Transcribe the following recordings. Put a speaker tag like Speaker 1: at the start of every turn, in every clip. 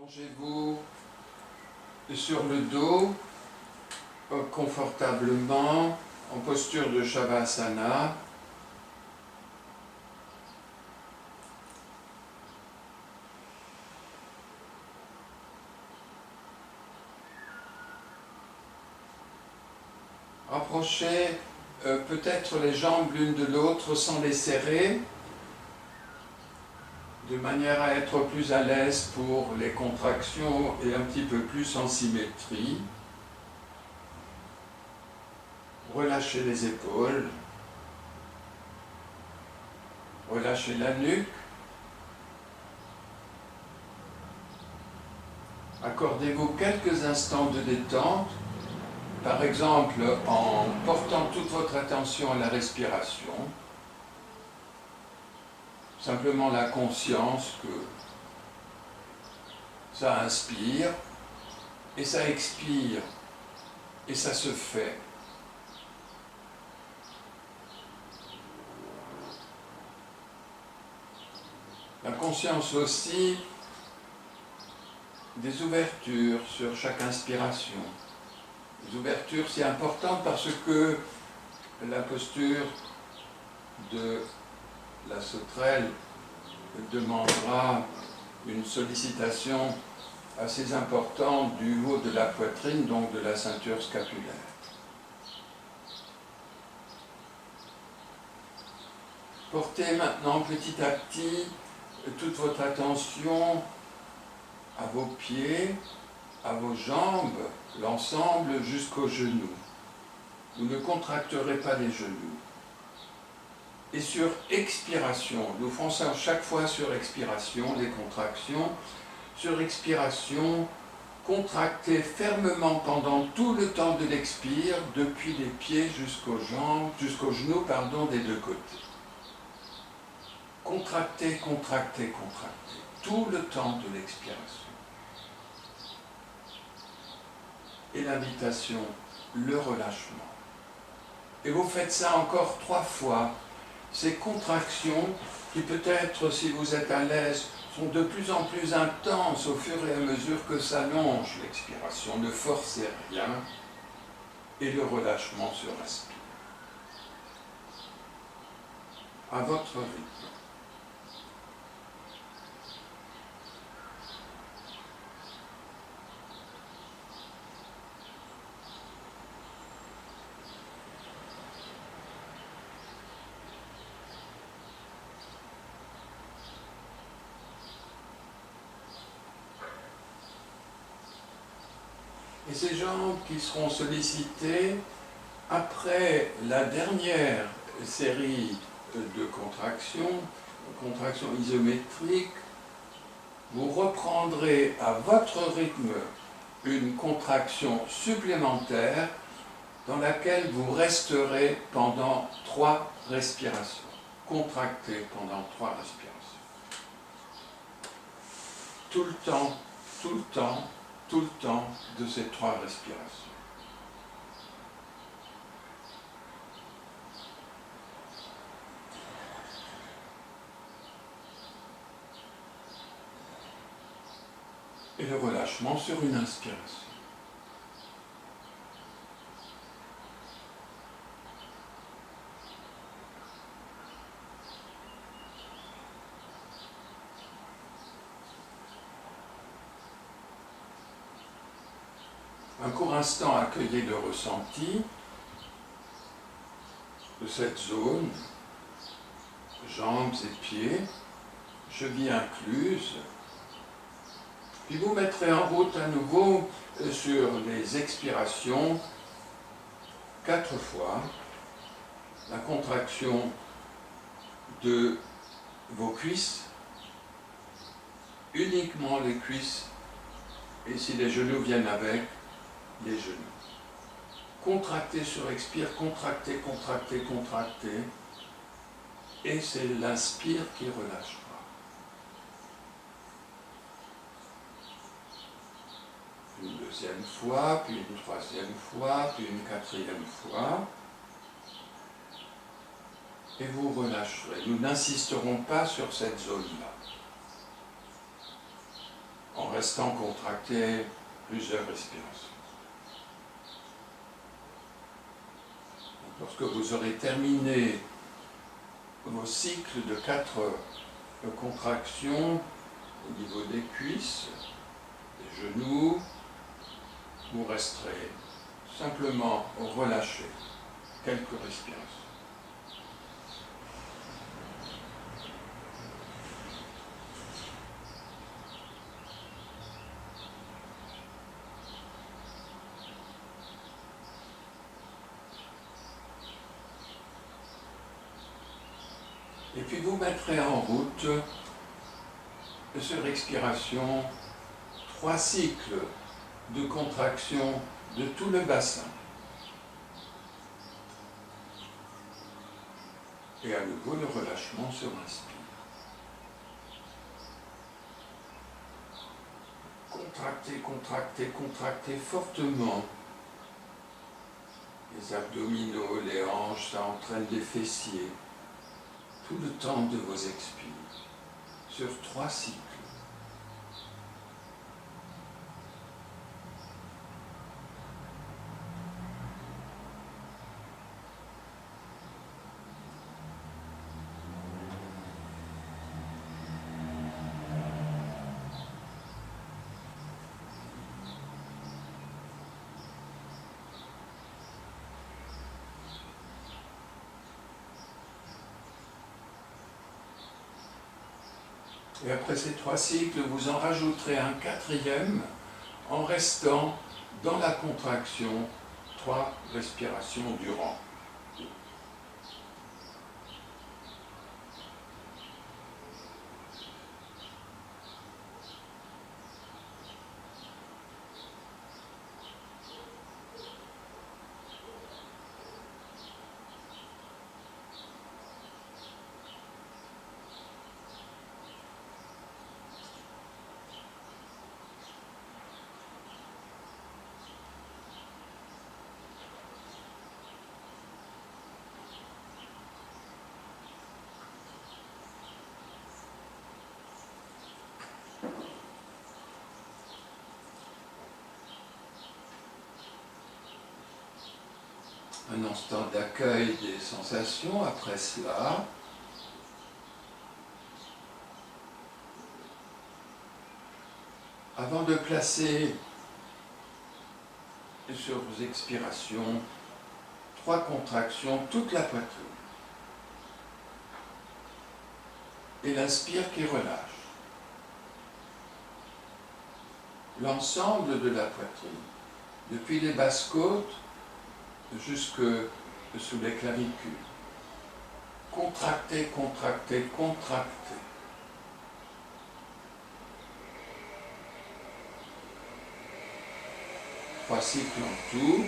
Speaker 1: Allongez-vous sur le dos, confortablement, en posture de Shavasana. Rapprochez peut-être les jambes l'une de l'autre sans les serrer, de manière à être plus à l'aise pour les contractions et un petit peu plus en symétrie. Relâchez les épaules, relâchez la nuque, accordez-vous quelques instants de détente, par exemple en portant toute votre attention à la respiration, simplement la conscience que ça inspire et ça expire et ça se fait. La conscience aussi des ouvertures sur chaque inspiration. Des ouvertures si importantes parce que la posture de la sauterelle demandera une sollicitation assez importante du haut de la poitrine, donc de la ceinture scapulaire. Portez maintenant petit à petit toute votre attention à vos pieds, à vos jambes, l'ensemble jusqu'aux genoux. Vous ne contracterez pas les genoux. Et sur expiration, nous faisons ça chaque fois sur expiration, les contractions. Sur expiration, contractez fermement pendant tout le temps de l'expire, depuis les pieds jusqu'aux jambes, jusqu'aux genoux, des deux côtés. Contractez, contractez, contractez, tout le temps de l'expiration. Et l'invitation, le relâchement. Et vous faites ça encore 3 fois. Ces contractions qui peut-être, si vous êtes à l'aise, sont de plus en plus intenses au fur et à mesure que s'allonge l'expiration. Ne forcez rien et le relâchement se respire. À votre rythme. Et ces jambes qui seront sollicitées après la dernière série de contractions isométriques, vous reprendrez à votre rythme une contraction supplémentaire dans laquelle vous resterez pendant 3 respirations. Contractez pendant 3 respirations. Tout le temps, tout le temps, tout le temps de ces 3 respirations. Et le relâchement sur une inspiration. Un court instant, accueillez le ressenti de cette zone, jambes et pieds, chevilles incluses. Puis vous mettrez en route à nouveau sur les expirations 4 fois la contraction de vos cuisses, uniquement les cuisses, et si les genoux viennent avec, les genoux. Contractez sur expire, contractez, contractez, contractez, et c'est l'inspire qui relâchera. Une deuxième fois, puis une troisième fois, puis une quatrième fois. Et vous relâcherez. Nous n'insisterons pas sur cette zone-là. en restant contracté plusieurs respirations. Lorsque vous aurez terminé vos cycles de 4 contractions au niveau des cuisses, des genoux, vous resterez simplement relâché quelques respirations. Et puis vous mettrez en route, sur expiration, 3 cycles de contraction de tout le bassin. Et à nouveau le relâchement sur l'inspire. Contractez, contractez, contractez fortement. Les abdominaux, les hanches, ça entraîne les fessiers. Tout le temps de vos expires, sur 3 cycles. Et après ces 3 cycles, vous en rajouterez un 4e en restant dans la contraction 3 respirations durant. Un instant d'accueil des sensations après cela. Avant de placer sur vos expirations 3 contractions, toute la poitrine. Et l'inspire qui relâche. L'ensemble de la poitrine, depuis les basses côtes jusque sous les clavicules. Contractez, contractez, contractez. Trois cycles en tout.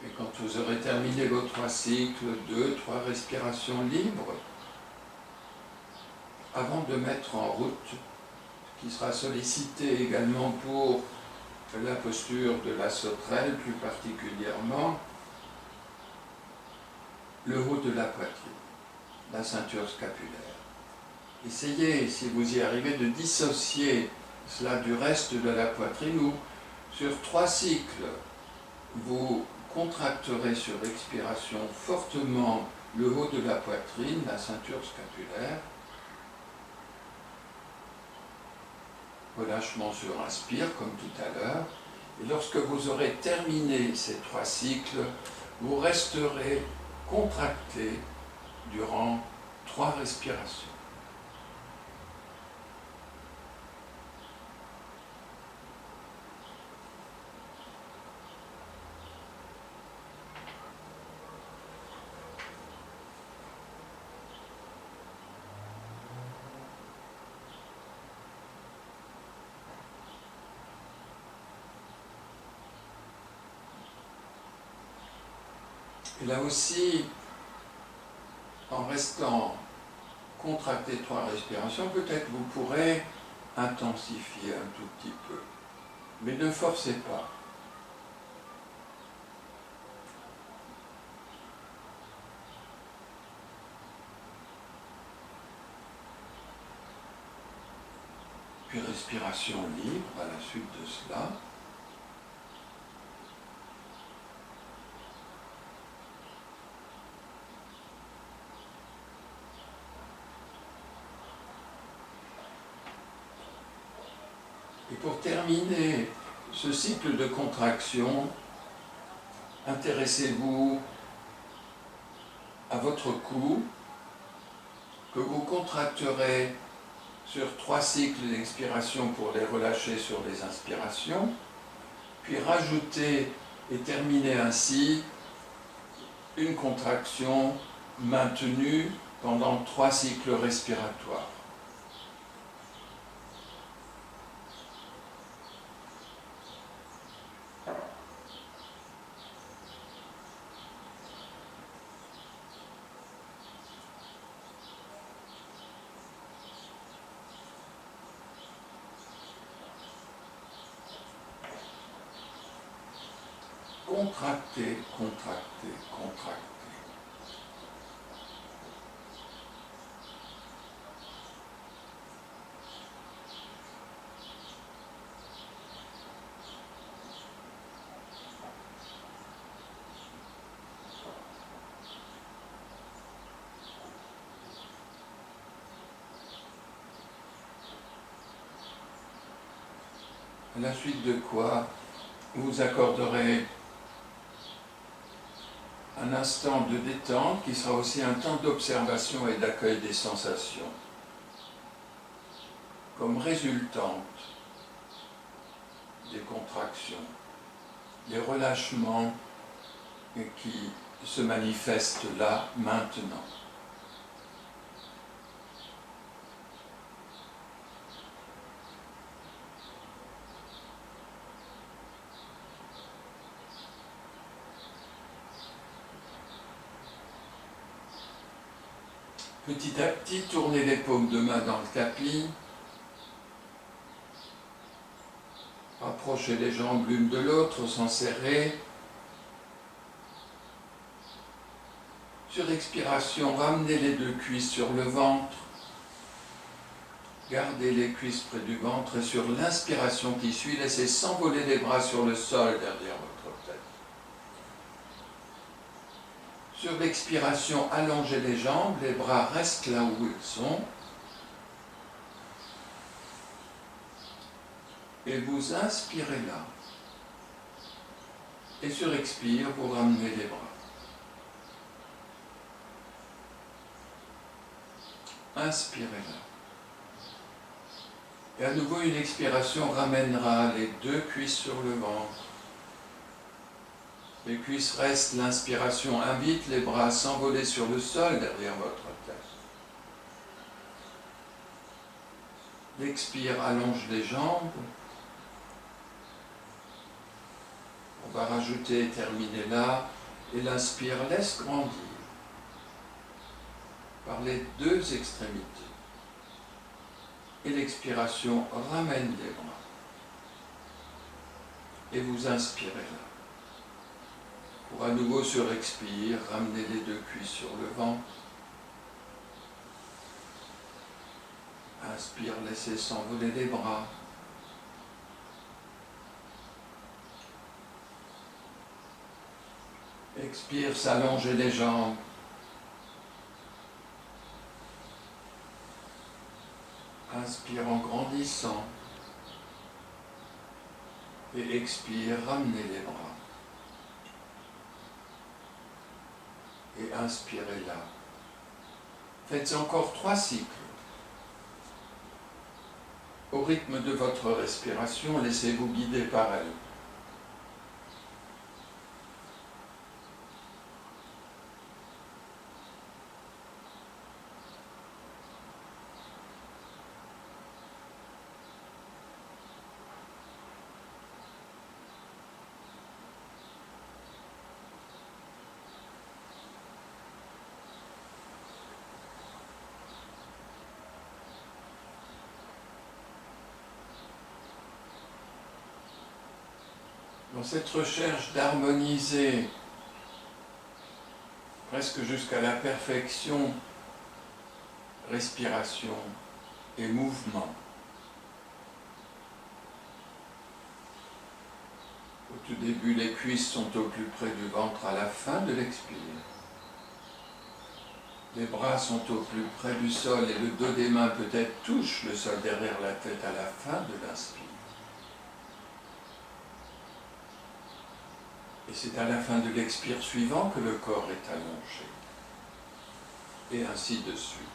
Speaker 1: Et quand vous aurez terminé vos 3 cycles, 2, 3 respirations libres, avant de mettre en route, qui sera sollicité également pour la posture de la sauterelle, plus particulièrement, le haut de la poitrine, la ceinture scapulaire. Essayez, si vous y arrivez, de dissocier cela du reste de la poitrine, où sur 3 cycles, vous contracterez sur expiration fortement le haut de la poitrine, la ceinture scapulaire. Relâchement sur inspire, comme tout à l'heure. Et lorsque vous aurez terminé ces 3 cycles, vous resterez contracté durant 3 respirations. Et là aussi, en restant contracter 3 respirations, peut-être vous pourrez intensifier un tout petit peu. Mais ne forcez pas. Puis respiration libre à la suite de cela. Et pour terminer ce cycle de contraction, intéressez-vous à votre cou, que vous contracterez sur 3 cycles d'expiration pour les relâcher sur les inspirations, puis rajoutez et terminez ainsi une contraction maintenue pendant 3 cycles respiratoires. Contractez, contractez, contractez. À la suite de quoi, vous accorderez un instant de détente qui sera aussi un temps d'observation et d'accueil des sensations, comme résultante des contractions, des relâchements qui se manifestent là, maintenant. Petit à petit, tournez les paumes de main dans le tapis. Rapprochez les jambes l'une de l'autre sans serrer. Sur expiration, ramenez les 2 cuisses sur le ventre. Gardez les cuisses près du ventre et sur l'inspiration qui suit, laissez s'envoler les bras sur le sol derrière votre tête. Sur l'expiration, allongez les jambes, les bras restent là où ils sont. Et vous inspirez là. Et sur expire, vous ramenez les bras. Inspirez là. Et à nouveau, une expiration ramènera les 2 cuisses sur le ventre. Les cuisses restent, l'inspiration invite les bras à s'envoler sur le sol derrière votre tête. L'expire allonge les jambes. On va rajouter et terminer là. Et l'inspire laisse grandir par les 2 extrémités. Et l'expiration ramène les bras. Et vous inspirez là. Pour à nouveau sur expire, ramenez les 2 cuisses sur le ventre. Inspire, laissez s'envoler les bras. Expire, s'allonger les jambes. Inspire en grandissant. Et expire, ramenez les bras. Et inspirez là. Faites encore 3 cycles. Au rythme de votre respiration, laissez-vous guider par elle. Dans cette recherche d'harmoniser presque jusqu'à la perfection respiration et mouvement, au tout début, les cuisses sont au plus près du ventre, à la fin de l'expire. Les bras sont au plus près du sol et le dos des mains peut-être touche le sol derrière la tête à la fin de l'inspire. Et c'est à la fin de l'expire suivant que le corps est allongé. Et ainsi de suite.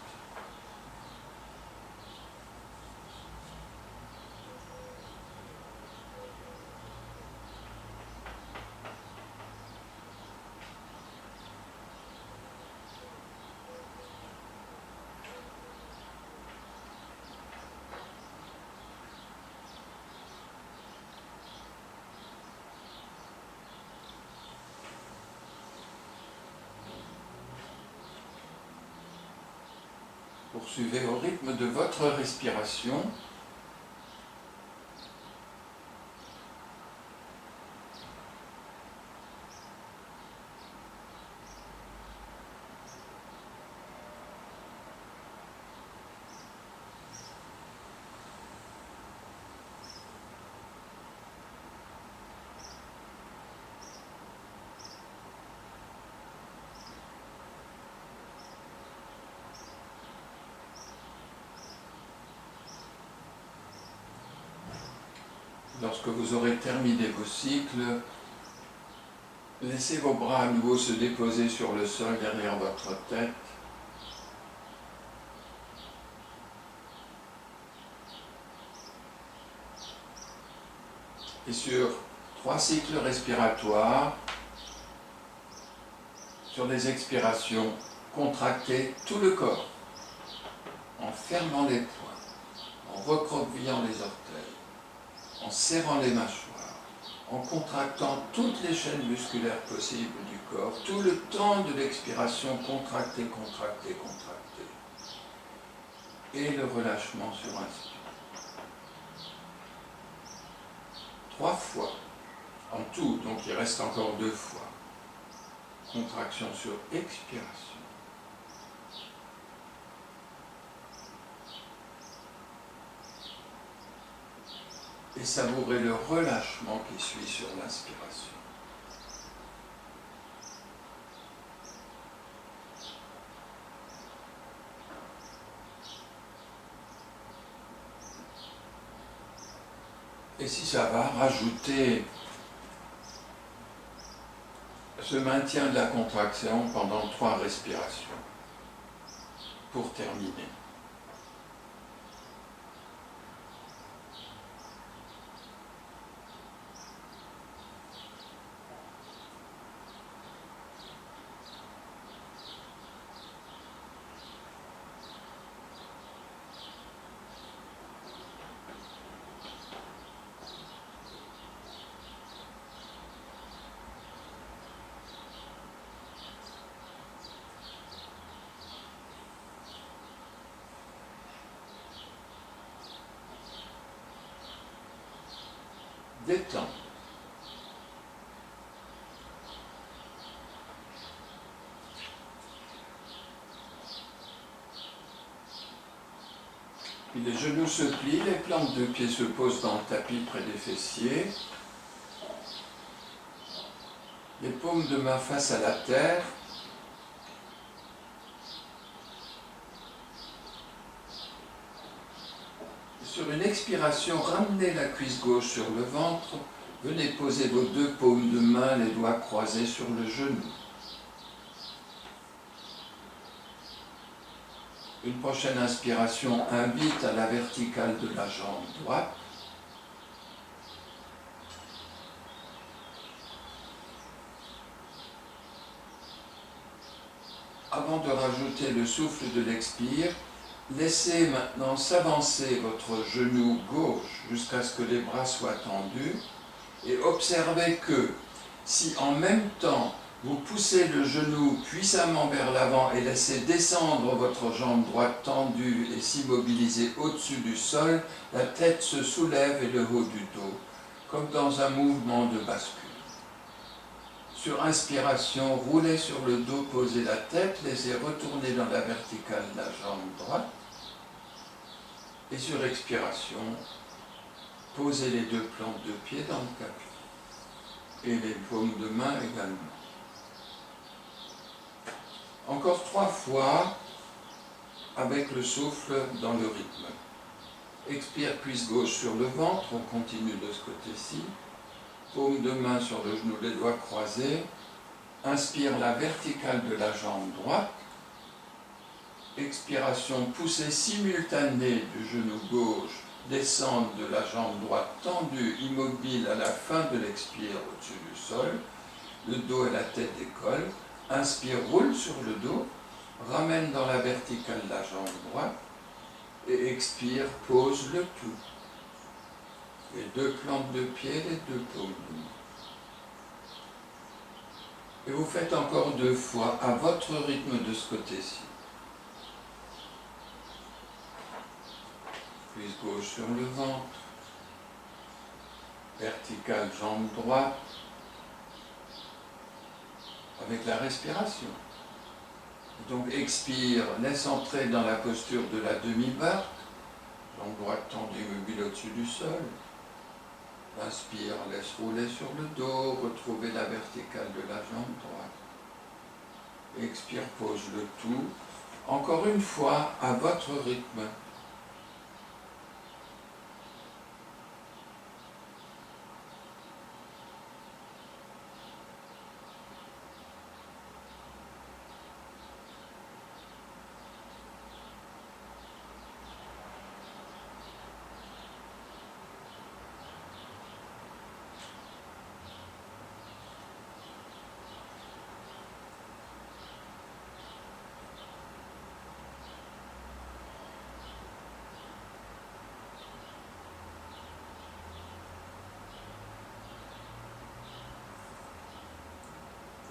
Speaker 1: Poursuivez au rythme de votre respiration. Lorsque vous aurez terminé vos cycles, laissez vos bras à nouveau se déposer sur le sol derrière votre tête. Et sur 3 cycles respiratoires, sur des expirations, contractez tout le corps, en fermant les poings, en recroquevillant les orteils, en serrant les mâchoires, en contractant toutes les chaînes musculaires possibles du corps, tout le temps de l'expiration, contractez, contractez, contractez. Et le relâchement sur inspire. 3 fois en tout, donc il reste encore 2 fois. Contraction sur expiration. Et savourez le relâchement qui suit sur l'inspiration. Et si ça va, rajoutez ce maintien de la contraction pendant 3 respirations pour terminer. Détends. Puis les genoux se plient, les plantes de pied se posent dans le tapis près des fessiers. Les paumes de main face à la terre. Sur une expiration, ramenez la cuisse gauche sur le ventre. Venez poser vos 2 paumes de main, les doigts croisés sur le genou. Une prochaine inspiration invite à la verticale de la jambe droite. Avant de rajouter le souffle de l'expire, laissez maintenant s'avancer votre genou gauche jusqu'à ce que les bras soient tendus et observez que si en même temps vous poussez le genou puissamment vers l'avant et laissez descendre votre jambe droite tendue et s'immobiliser au-dessus du sol, la tête se soulève et le haut du dos. comme dans un mouvement de bascule. Sur inspiration, roulez sur le dos, posez la tête, laissez retourner dans la verticale la jambe droite. Et sur expiration, posez les deux plantes de pied dans le tapis. Et les paumes de main également. Encore 3 fois avec le souffle dans le rythme. Expire, cuisse gauche sur le ventre, on continue de ce côté-ci. Paume de main sur le genou, les doigts croisés. Inspire la verticale de la jambe droite. Expiration, poussée simultanée du genou gauche, descendre de la jambe droite tendue, immobile à la fin de l'expire au-dessus du sol. Le dos et la tête décollent. Inspire, roule sur le dos. Ramène dans la verticale la jambe droite. Et expire, pose le tout. Les deux plantes de pied, les deux paumes de main. Et vous faites encore 2 fois à votre rythme de ce côté-ci. Cuisse gauche sur le ventre. Verticale, jambe droite. Avec la respiration. Donc expire, laisse entrer dans la posture de la demi-barque. Jambe droite tendue, immobile au-dessus du sol. Inspire, laisse rouler sur le dos, retrouvez la verticale de la jambe droite. Expire, pose le tout. Encore une fois, à votre rythme.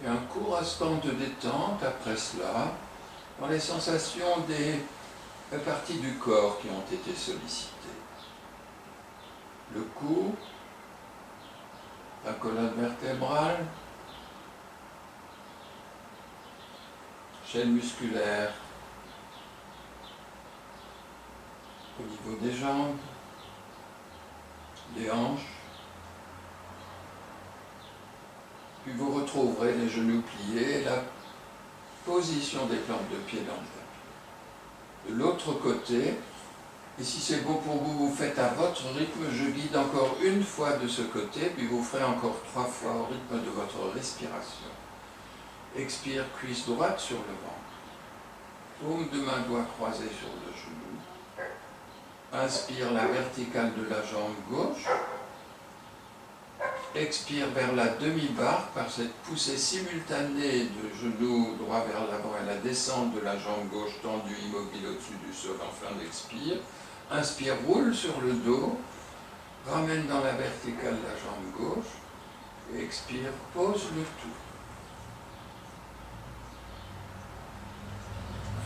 Speaker 1: Et un court instant de détente après cela, dans les sensations des parties du corps qui ont été sollicitées. Le cou, la colonne vertébrale, chaîne musculaire, au niveau des jambes, des hanches. Puis vous retrouverez les genoux pliés, la position des plantes de pied dans le tapis. De l'autre côté, et si c'est bon pour vous, vous faites à votre rythme. Je guide encore 1 fois de ce côté, puis vous ferez encore 3 fois au rythme de votre respiration. Expire, cuisse droite sur le ventre. Paume de main, doigt croisé sur le genou. Inspire la verticale de la jambe gauche. Expire vers la demi-barre par cette poussée simultanée de genou droit vers l'avant et la descente de la jambe gauche tendue, immobile au-dessus du sol en fin d'expire. Inspire, roule sur le dos, ramène dans la verticale la jambe gauche, et expire, pose le tout.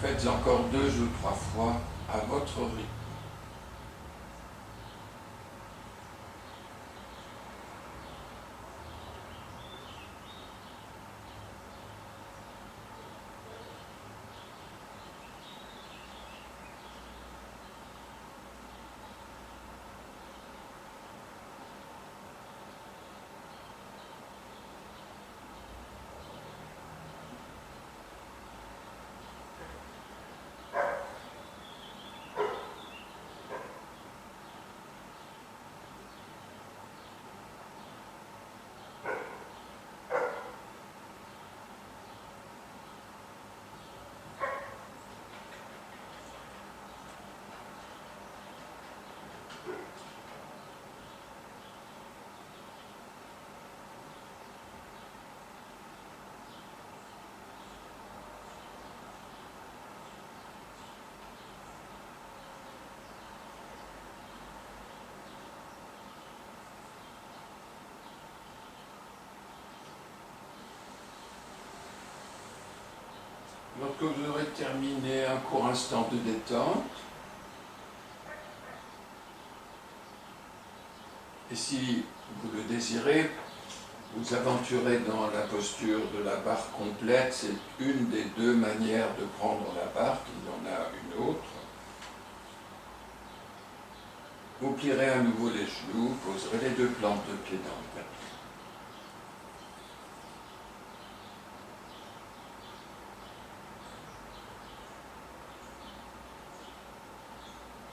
Speaker 1: Faites encore 2 ou 3 fois à votre rythme. Lorsque vous aurez terminé un court instant de détente, Et si vous le désirez, vous aventurez dans la posture de la barre complète. C'est une des deux manières de prendre la barre, il y en a une autre. Vous plierez à nouveau les genoux, poserez les deux plantes de pied dans le tapis.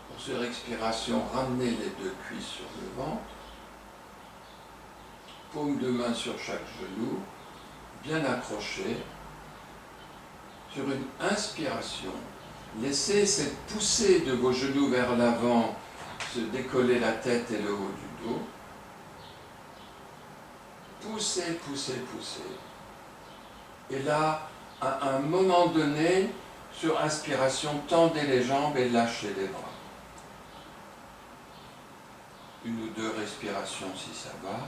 Speaker 1: Pour sur expiration, ramenez les deux cuisses sur le ventre. Paume de main sur chaque genou, bien accroché. Sur une inspiration, laissez cette poussée de vos genoux vers l'avant se décoller la tête et le haut du dos. Poussez, poussez, poussez. Et là, à un moment donné, sur inspiration, tendez les jambes et lâchez les bras. Une ou deux respirations si ça va.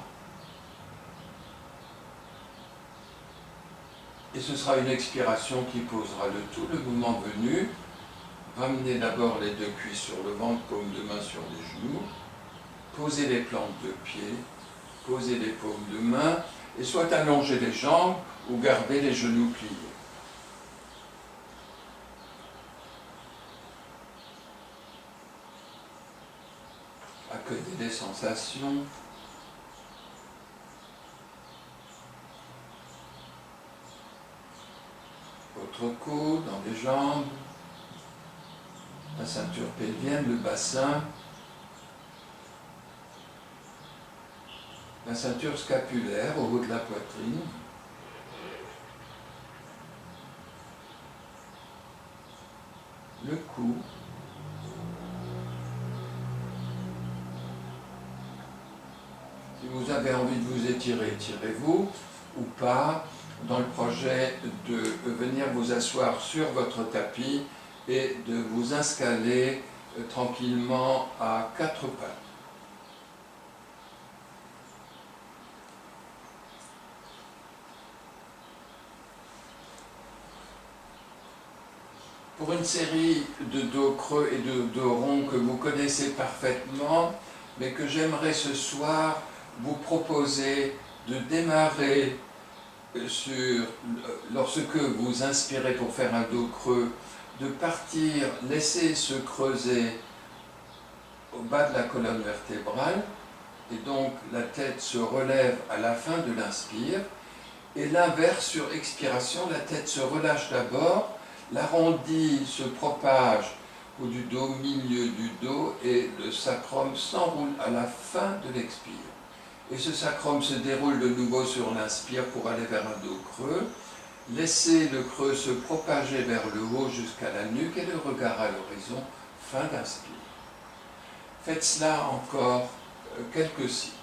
Speaker 1: Et ce sera une expiration qui posera le tout. Le moment venu, ramenez d'abord les deux cuisses sur le ventre, paume de main sur les genoux. Posez les plantes de pied, posez les paumes de main, et soit allongez les jambes ou gardez les genoux pliés. Accueillez les sensations. Votre cou dans les jambes, la ceinture pelvienne, le bassin, la ceinture scapulaire au haut de la poitrine, le cou, si vous avez envie de vous étirer, étirez-vous, ou pas, dans le projet de venir vous asseoir sur votre tapis et de vous installer tranquillement à quatre pattes. Pour une série de dos creux et de dos ronds que vous connaissez parfaitement, mais que j'aimerais ce soir vous proposer de démarrer lorsque vous inspirez pour faire un dos creux, de partir, laisser se creuser au bas de la colonne vertébrale, et donc la tête se relève à la fin de l'inspire, et l'inverse sur expiration, la tête se relâche d'abord, l'arrondi se propage au du dos, milieu du dos, et le sacrum s'enroule à la fin de l'expire. Et ce sacrum se déroule de nouveau sur l'inspire pour aller vers un dos creux. Laissez le creux se propager vers le haut jusqu'à la nuque et le regard à l'horizon, fin d'inspire. Faites cela encore quelques cycles,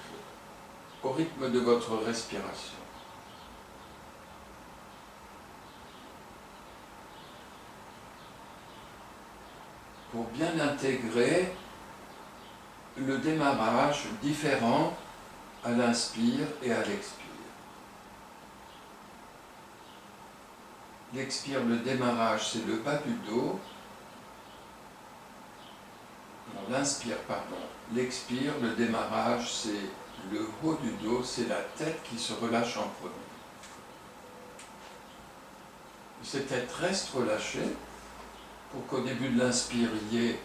Speaker 1: au rythme de votre respiration. Pour bien intégrer le démarrage différent à l'inspire et à l'expire. L'expire, le démarrage, c'est le bas du dos. Non, l'inspire, pardon. L'expire, le démarrage, c'est le haut du dos, c'est la tête qui se relâche en premier. Cette tête reste relâchée pour qu'au début de l'inspire, il y ait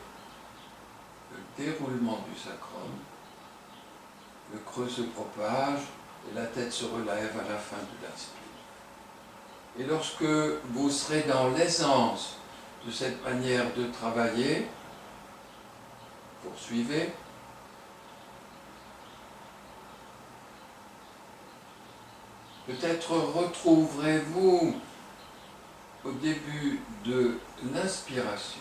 Speaker 1: le déroulement du sacrum. Le creux se propage et la tête se relève à la fin de l'inspire. Et lorsque vous serez dans l'aisance de cette manière de travailler, poursuivez. Peut-être retrouverez-vous au début de l'inspiration,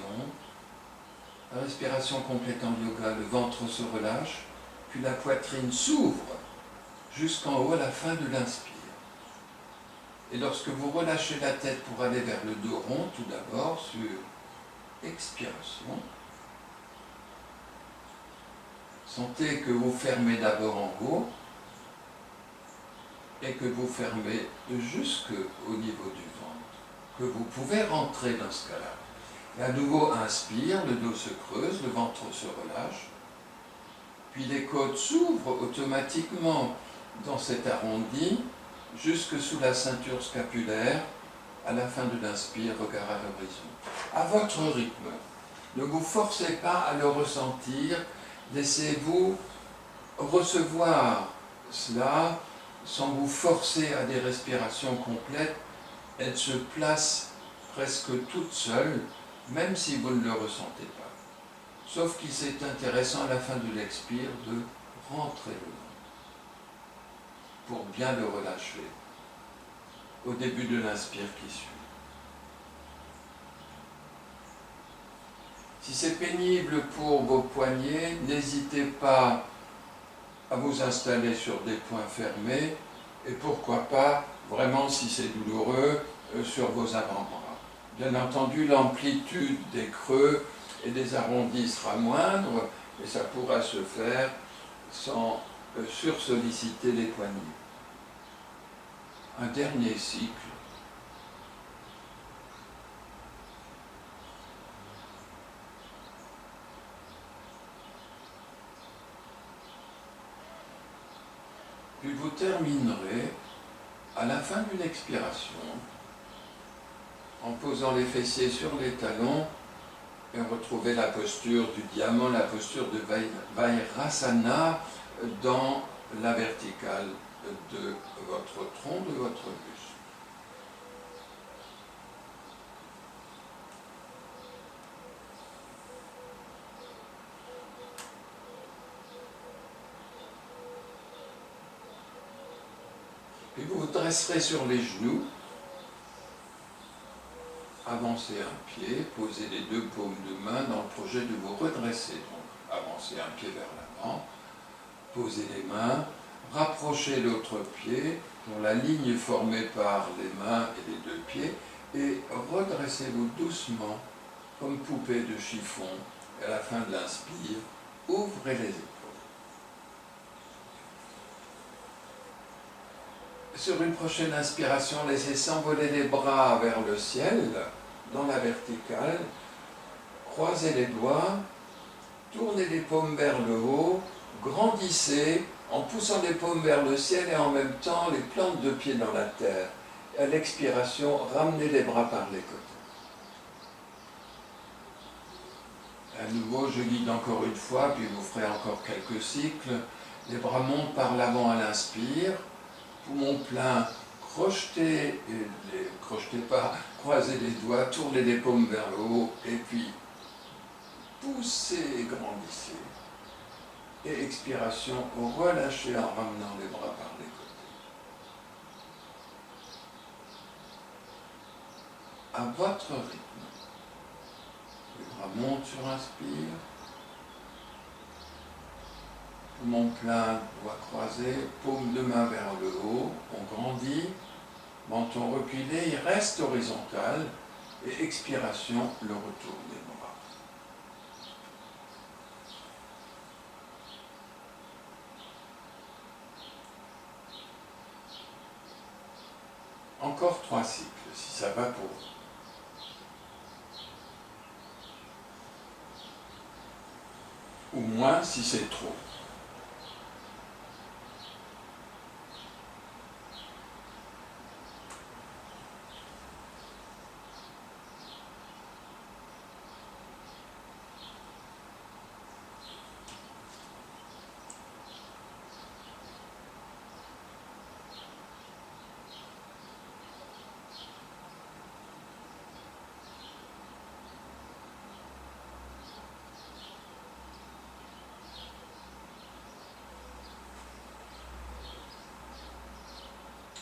Speaker 1: la respiration complète en yoga, le ventre se relâche, puis la poitrine s'ouvre jusqu'en haut à la fin de l'inspire. Et lorsque vous relâchez la tête pour aller vers le dos rond, tout d'abord sur expiration, sentez que vous fermez d'abord en haut et que vous fermez jusqu'au niveau du ventre, que vous pouvez rentrer dans ce cas-là. Et à nouveau, inspire, le dos se creuse, le ventre se relâche. Puis les côtes s'ouvrent automatiquement dans cet arrondi jusque sous la ceinture scapulaire. À la fin de l'inspire, regard à l'horizon. À votre rythme. Ne vous forcez pas à le ressentir. Laissez-vous recevoir cela sans vous forcer à des respirations complètes. Elle se place presque toute seule, même si vous ne le ressentez pas. Sauf qu'il c'est intéressant à la fin de l'expire de rentrer le ventre pour bien le relâcher au début de l'inspire qui suit. Si c'est pénible pour vos poignets, n'hésitez pas à vous installer sur des poings fermés et pourquoi pas, vraiment si c'est douloureux, sur vos avant-bras. Bien entendu, l'amplitude des creux et des arrondis sera moindre, et ça pourra se faire sans sursolliciter les poignets. Un dernier cycle. Puis vous terminerez à la fin d'une expiration en posant les fessiers sur les talons et retrouvez la posture du diamant, la posture de Vajrasana dans la verticale de votre tronc, de votre buste. Puis vous vous dresserez sur les genoux, avancez un pied, posez les deux paumes de main dans le projet de vous redresser. Donc avancez un pied vers l'avant, posez les mains, rapprochez l'autre pied pour la ligne formée par les mains et les deux pieds et redressez-vous doucement comme poupée de chiffon. Et à la fin de l'inspire, ouvrez les épaules. Sur une prochaine inspiration, laissez s'envoler les bras vers le ciel, dans la verticale. Croisez les doigts, tournez les paumes vers le haut, grandissez en poussant les paumes vers le ciel et en même temps les plantes de pied dans la terre. Et à l'expiration, ramenez les bras par les côtés. À nouveau, je guide encore une fois, puis vous ferez encore quelques cycles. Les bras montent par l'avant à l'inspire. Poumon plein, crochetez pas, croisez les doigts, tournez les paumes vers le haut, et puis poussez et grandissez. Et expiration, relâchez en ramenant les bras par les côtés. À votre rythme. Les bras montent sur inspire. Poumon plein, doigts croisés, paume de main vers le haut, on grandit, menton reculé, il reste horizontal, et expiration, le retour des bras. Encore 3 cycles, si ça va pour vous. Ou moins si c'est trop.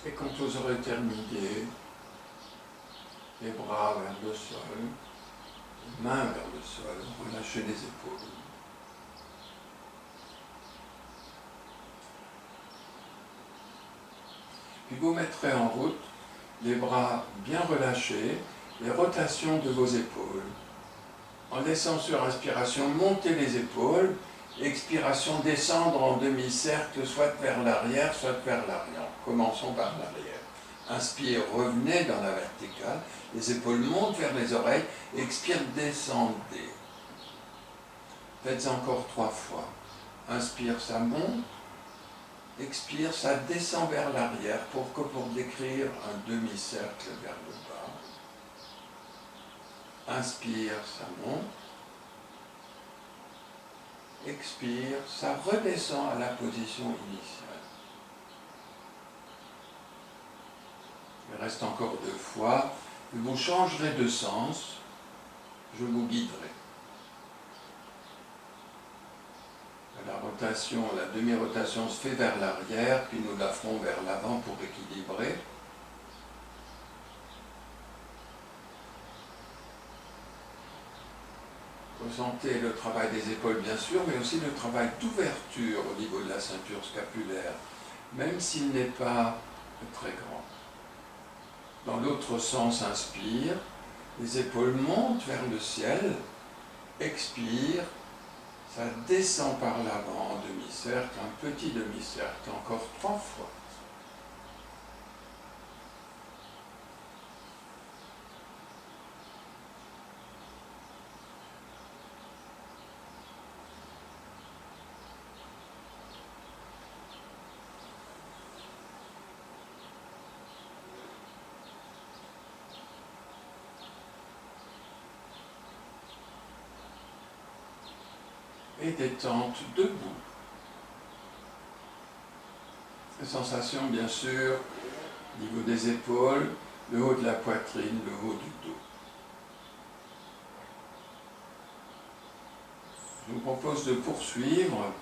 Speaker 1: Et quand vous aurez terminé, les bras vers le sol, les mains vers le sol, relâchez les épaules. Puis vous mettrez en route les bras bien relâchés, les rotations de vos épaules. En laissant sur inspiration monter les épaules, expiration descendre en demi-cercle, soit vers l'arrière, soit vers l'avant. Commençons par l'arrière. Inspire, revenez dans la verticale, les épaules montent vers les oreilles, expire, descendez. Faites encore 3 fois. Inspire, ça monte. Expire, ça descend vers l'arrière pour décrire un demi-cercle vers le bas. Inspire, ça monte. Expire, ça redescend à la position initiale. Il reste encore 2 fois. Vous changerez de sens. Je vous guiderai. La rotation, la demi-rotation se fait vers l'arrière, puis nous la ferons vers l'avant pour équilibrer. Ressentez le travail des épaules bien sûr, mais aussi le travail d'ouverture au niveau de la ceinture scapulaire, même s'il n'est pas très grand. Dans l'autre sens, inspire, les épaules montent vers le ciel, expire, ça descend par l'avant en demi-cercle, un petit demi-cercle, encore 3 fois. Et détente debout. Les sensations, bien sûr, au niveau des épaules, le haut de la poitrine, le haut du dos. Je vous propose de poursuivre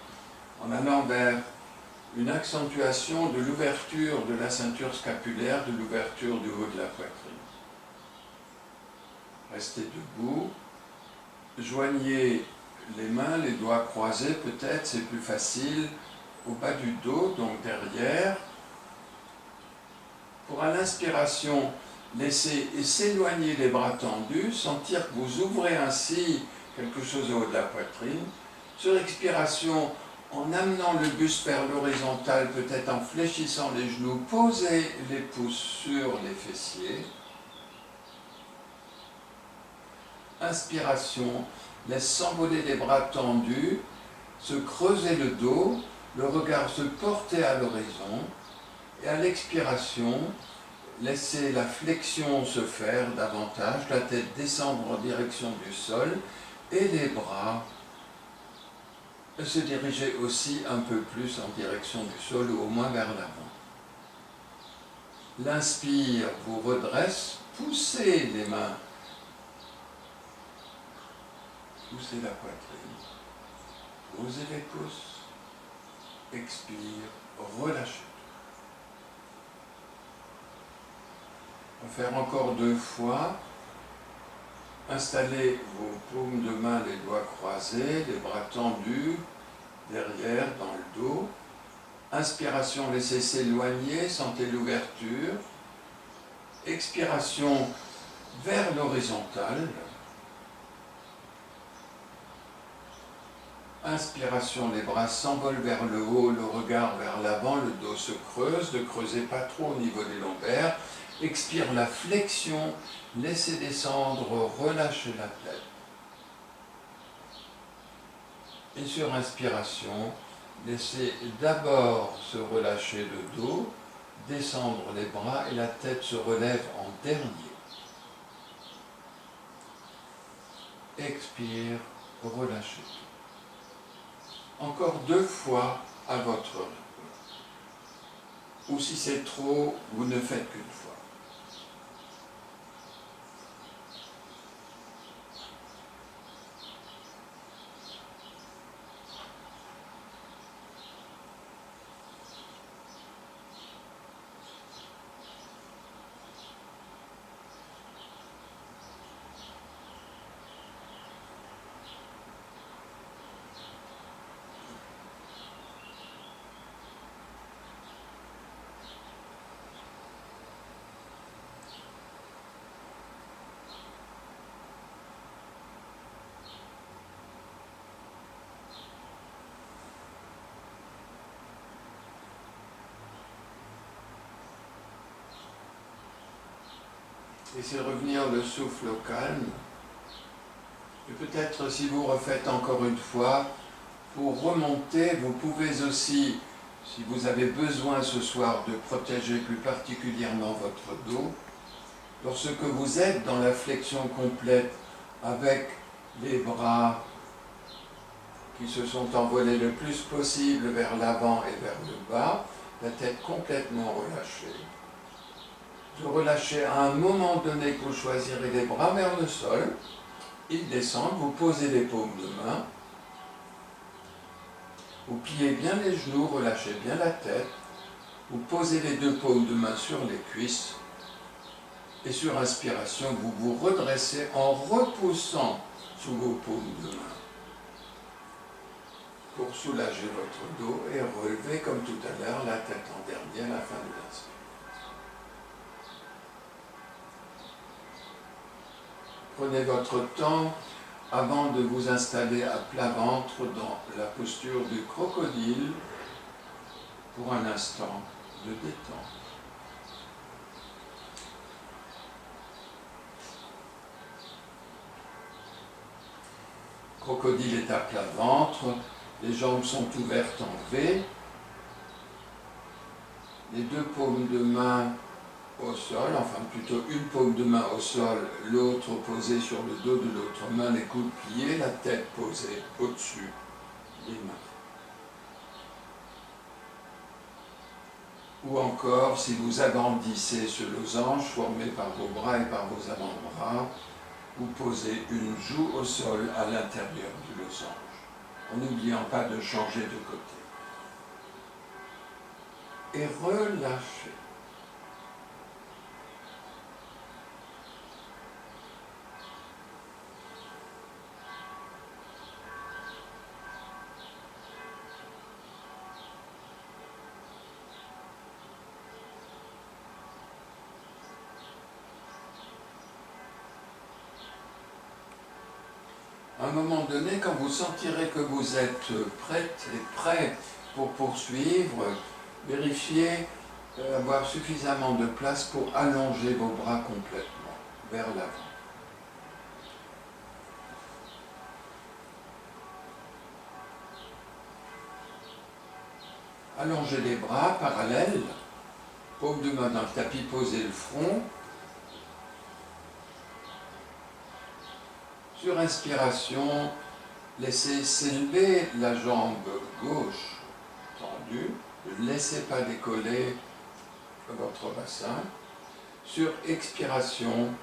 Speaker 1: en allant vers une accentuation de l'ouverture de la ceinture scapulaire, de l'ouverture du haut de la poitrine. Restez debout, joignez les mains, les doigts croisés peut-être, c'est plus facile, au bas du dos, donc derrière. Pour à l'inspiration, laissez s'éloigner les bras tendus, sentir que vous ouvrez ainsi quelque chose au haut de la poitrine. Sur expiration, en amenant le buste vers l'horizontale, peut-être en fléchissant les genoux, posez les pouces sur les fessiers. Inspiration, laisse s'envoler les bras tendus, se creuser le dos, le regard se porter à l'horizon, et à l'expiration, laissez la flexion se faire davantage, la tête descendre en direction du sol, et les bras se diriger aussi un peu plus en direction du sol, ou au moins vers l'avant. L'inspire vous redresse, poussez les mains, poussez la poitrine, posez les pouces, expire, relâchez. On va faire encore 2 fois. Installez vos paumes de main, les doigts croisés, les bras tendus, derrière, dans le dos. Inspiration, laissez s'éloigner, sentez l'ouverture. Expiration, vers l'horizontale. Inspiration, les bras s'envolent vers le haut, le regard vers l'avant, le dos se creuse, ne creusez pas trop au niveau des lombaires. Expire la flexion, laissez descendre, relâchez la tête. Et sur inspiration, laissez d'abord se relâcher le dos, descendre les bras et la tête se relève en dernier. Expire, relâchez tout. Encore 2 fois à votre rythme. Ou si c'est trop, vous ne faites qu'une fois. Laissez revenir le souffle au calme. Et peut-être si vous refaites encore une fois, Pour remonter, vous pouvez aussi, si vous avez besoin ce soir de protéger plus particulièrement votre dos, lorsque vous êtes dans la flexion complète avec les bras qui se sont envolés le plus possible vers l'avant et vers le bas, la tête complètement relâchée. De relâcher à un moment donné que vous choisirez les bras vers le sol, ils descendent, vous posez les paumes de main, vous pliez bien les genoux, relâchez bien la tête, vous posez les deux paumes de main sur les cuisses, et sur inspiration, vous vous redressez en repoussant sous vos paumes de main pour soulager votre dos et relever comme tout à l'heure la tête en dernier à la fin de l'inspiration. Prenez votre temps avant de vous installer à plat ventre dans la posture du crocodile pour un instant de détente. Crocodile est à plat ventre, les jambes sont ouvertes en V, les deux paumes de main au sol, enfin plutôt une paume de main au sol, l'autre posée sur le dos de l'autre main, les coudes pliés, la tête posée au-dessus des mains. Ou encore, si vous agrandissez ce losange formé par vos bras et par vos avant-bras, vous posez une joue au sol à l'intérieur du losange, en n'oubliant pas de changer de côté. Et relâchez. À un moment donné, quand vous sentirez que vous êtes prête et prêt pour poursuivre, vérifiez avoir suffisamment de place pour allonger vos bras complètement vers l'avant. Allongez les bras parallèles, paume de main dans le tapis, posez le front. Sur inspiration, laissez s'élever la jambe gauche tendue, ne laissez pas décoller votre bassin. Sur expiration,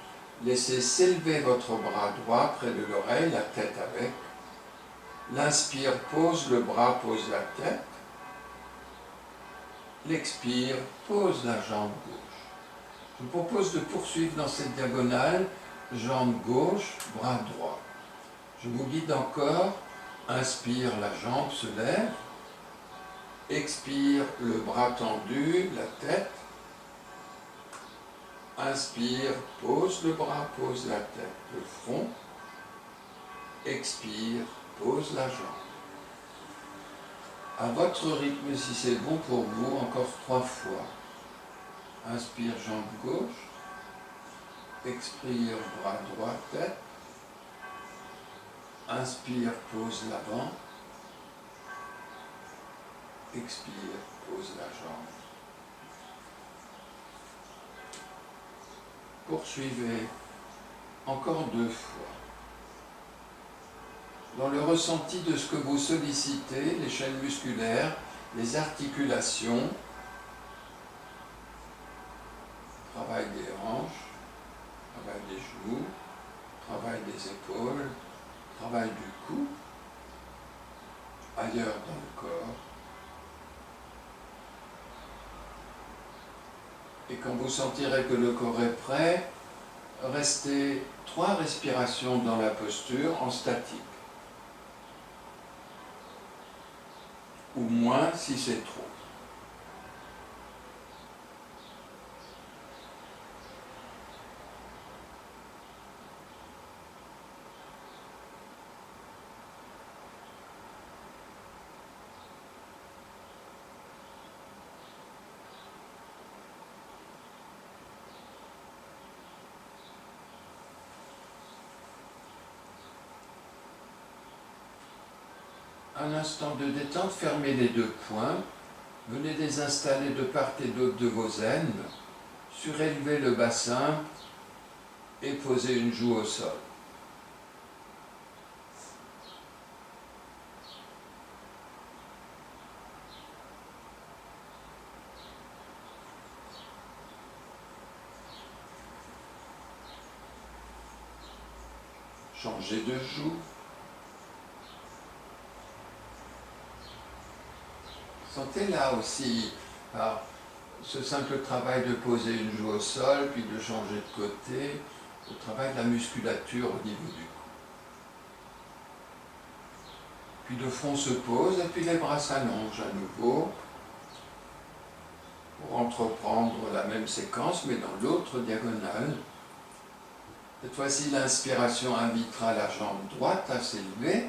Speaker 1: laissez s'élever votre bras droit près de l'oreille, la tête avec. L'inspire, pose le bras, pose la tête. L'expire, pose la jambe gauche. Je vous propose de poursuivre dans cette diagonale, jambe gauche, bras droit. Je vous guide encore. Inspire, la jambe se lève. Expire, le bras tendu, la tête. Inspire, pose le bras, pose la tête, le front. Expire, pose la jambe. À votre rythme, si c'est bon pour vous, encore 3 fois. Inspire, jambe gauche. Expire, bras droit, tête. Inspire, pose l'avant. Expire, pose la jambe. Poursuivez encore 2 fois. Dans le ressenti de ce que vous sollicitez, les chaînes musculaires, les articulations, travail des hanches, travail des genoux, travail des épaules, travail du cou, ailleurs dans le corps. Et quand vous sentirez que le corps est prêt, restez 3 respirations dans la posture en statique. Ou moins si c'est trop. Un instant de détente, fermez les deux poings. Venez les installer de part et d'autre de vos aines. Surélevez le bassin et posez une joue au sol. Changez de joue. Sentez là aussi, par ce simple travail de poser une joue au sol, puis de changer de côté, le travail de la musculature au niveau du cou. Puis le front se pose, et puis les bras s'allongent à nouveau, pour entreprendre la même séquence, mais dans l'autre diagonale. Cette fois-ci, l'inspiration invitera la jambe droite à s'élever.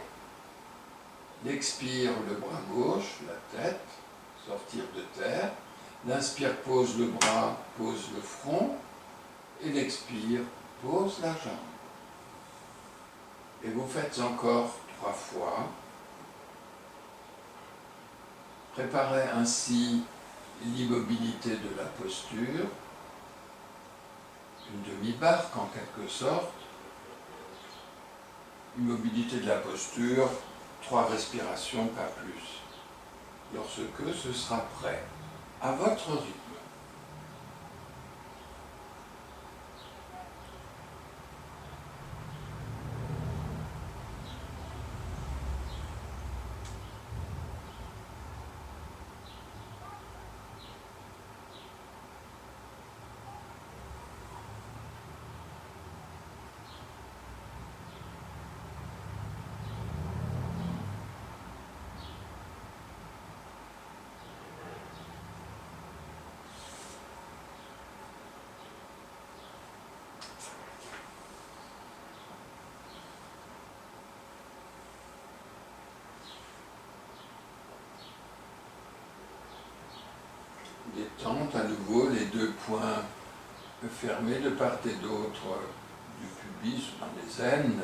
Speaker 1: L'expire, le bras gauche, la tête, sortir de terre. L'inspire, pose le bras, pose le front. Et l'expire, pose la jambe. Et vous faites encore 3 fois. Préparez ainsi l'immobilité de la posture, une demi-barque en quelque sorte. Immobilité de la posture, 3 respirations, pas plus. Lorsque ce sera prêt, à votre rythme. Détente à nouveau, les deux poings fermés de part et d'autre du pubis ou dans les aines.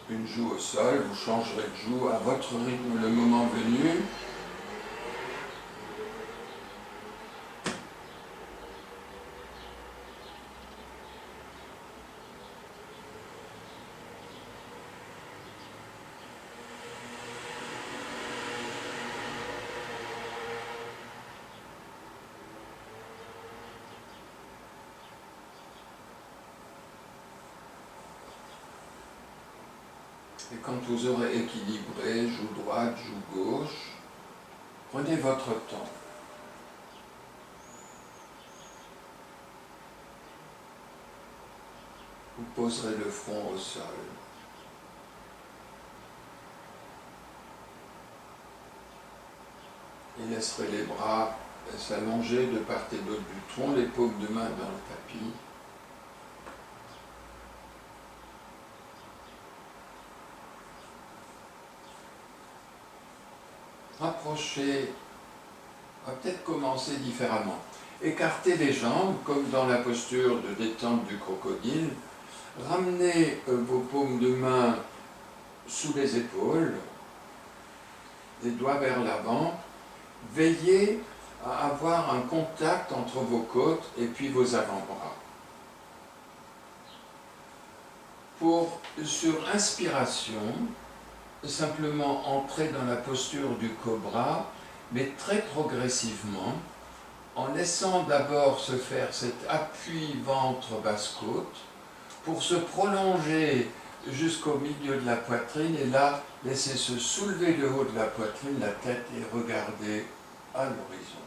Speaker 1: Une joue au sol, vous changerez de joue à votre rythme le moment venu. Et quand vous aurez équilibré, joue droite, joue gauche, prenez votre temps. Vous poserez le front au sol. Et laisserez les bras s'allonger de part et d'autre du tronc, les paumes de main dans le tapis. Rapprochez, on va peut-être commencer différemment. Écartez les jambes, comme dans la posture de détente du crocodile. Ramenez vos paumes de main sous les épaules, les doigts vers l'avant. Veillez à avoir un contact entre vos côtes et puis vos avant-bras. Sur inspiration, simplement entrer dans la posture du cobra, mais très progressivement, en laissant d'abord se faire cet appui ventre-basse-côte, pour se prolonger jusqu'au milieu de la poitrine, et là, laisser se soulever le haut de la poitrine, la tête, et regarder à l'horizon.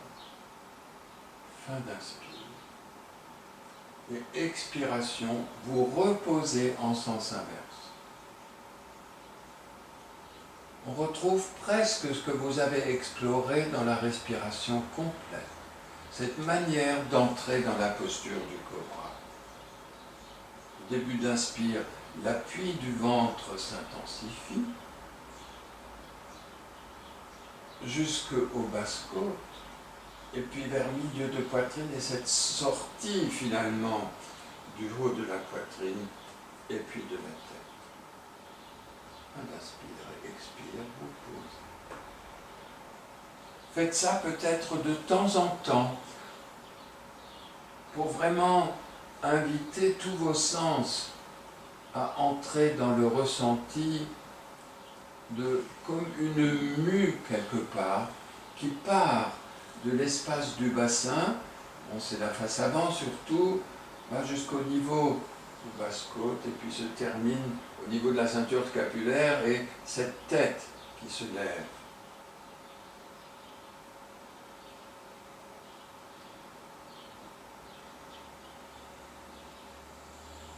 Speaker 1: Fin d'inspire. Et expiration, vous reposez en sens inverse. On retrouve presque ce que vous avez exploré dans la respiration complète, cette manière d'entrer dans la posture du cobra. Au début d'inspire, l'appui du ventre s'intensifie jusqu'aux basses-côtes, et puis vers milieu de poitrine, et cette sortie finalement du haut de la poitrine et puis de la tête. d'inspirer, expire, vous posez. Faites ça peut-être de temps en temps pour vraiment inviter tous vos sens à entrer dans le ressenti de comme une mue quelque part qui part de l'espace du bassin, bon, c'est la face avant surtout, va jusqu'au niveau du basse-côte et puis se termine au niveau de la ceinture scapulaire et cette tête qui se lève.